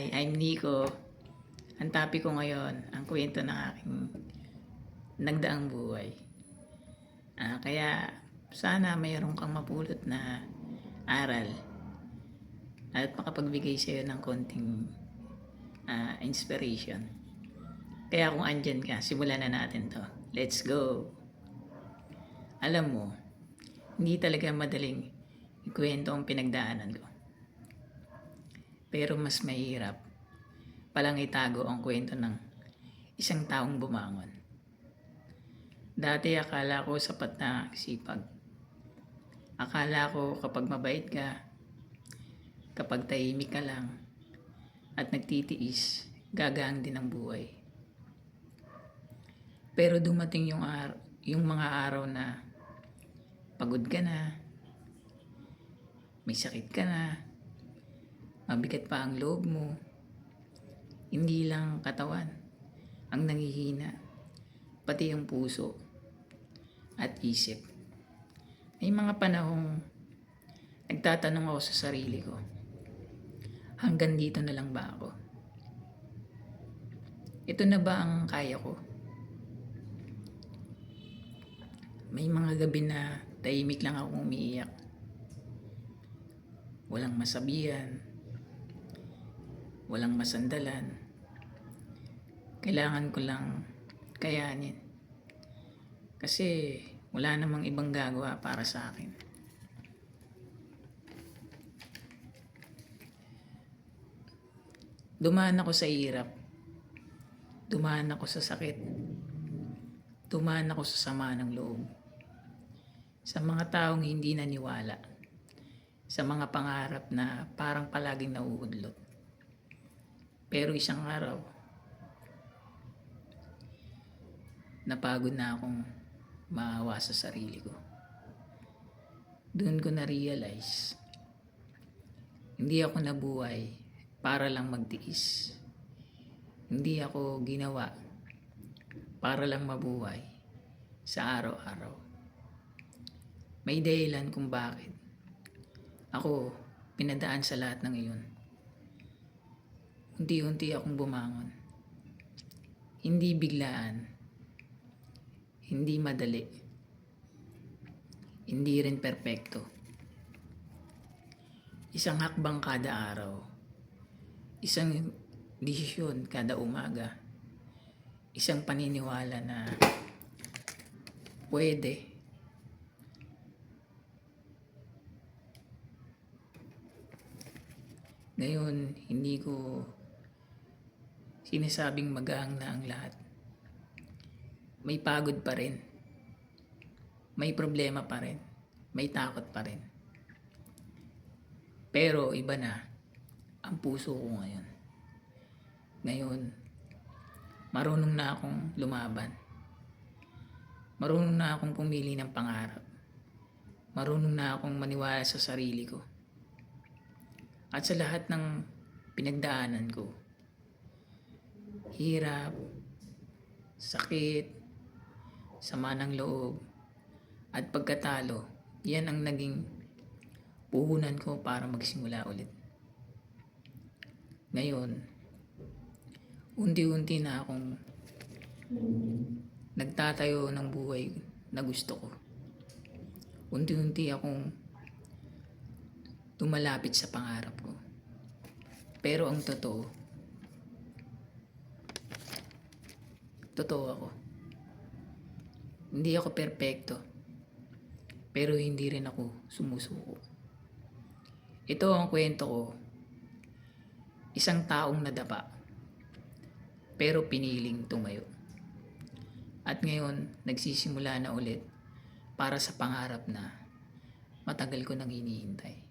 Hi, I'm Nico. Ang topic ko ngayon, ang kwento ng aking nagdaang buhay. Kaya sana mayroon kang mapulot na aral at makapagbigay sa iyo ng konting inspiration. Kaya kung andyan ka, simulan na natin to. Let's go! Alam mo, hindi talaga madaling ikwento ang pinagdaanan ko. Pero mas mahirap palang itago ang kwento ng isang taong bumangon. Dati akala ko sapat na sipag. Akala ko kapag mabait ka, kapag tahimik ka lang, at nagtitiis, gagaan din ang buhay. Pero dumating yung mga araw na pagod ka na, may sakit ka na, mabigat pa ang loob mo, hindi lang katawan ang nanghihina, pati yung puso at isip. May mga panahong nagtatanong ako sa sarili ko, hanggang dito na lang ba ako? Ito na ba ang kaya ko? May mga gabi na tahimik lang ako umiiyak. Walang masabihan, walang masandalan. Kailangan ko lang kayanin. Kasi wala namang ibang gagawa para sa akin. Dumaan ako sa hirap. Dumaan ako sa sakit. Dumaan ako sa sama ng loob. Sa mga taong hindi naniwala. Sa mga pangarap na parang palaging nauudlot. Pero isang araw, napagod na akong maawa sa sarili ko. Doon ko na-realize, hindi ako nabuhay para lang magtiis. Hindi ako ginawa para lang mabuhay sa araw-araw. May dahilan kung bakit ako pinadaan sa lahat ng iyon. Unti-unti akong bumangon. Hindi biglaan. Hindi madali. Hindi rin perpekto. Isang hakbang kada araw. Isang desisyon kada umaga. Isang paniniwala na pwede. Ngayon, hindi ko sinasabing magaang na ang lahat. May pagod pa rin. May problema pa rin. May takot pa rin. Pero iba na ang puso ko ngayon. Ngayon, marunong na akong lumaban. Marunong na akong pumili ng pangarap. Marunong na akong maniwala sa sarili ko. At sa lahat ng pinagdaanan ko, hirap, sakit, sama ng loob, at pagkatalo, yan ang naging puhunan ko para magsimula ulit. Ngayon, unti-unti na akong nagtatayo ng buhay na gusto ko. Unti-unti akong tumalapit sa pangarap ko. Pero ang totoo ako. Hindi ako perpekto. Pero hindi rin ako sumusuko. Ito ang kwento ko. Isang taong nadapa. Pero piniling tumayo. At ngayon, nagsisimula na ulit para sa pangarap na matagal ko nang hinihintay.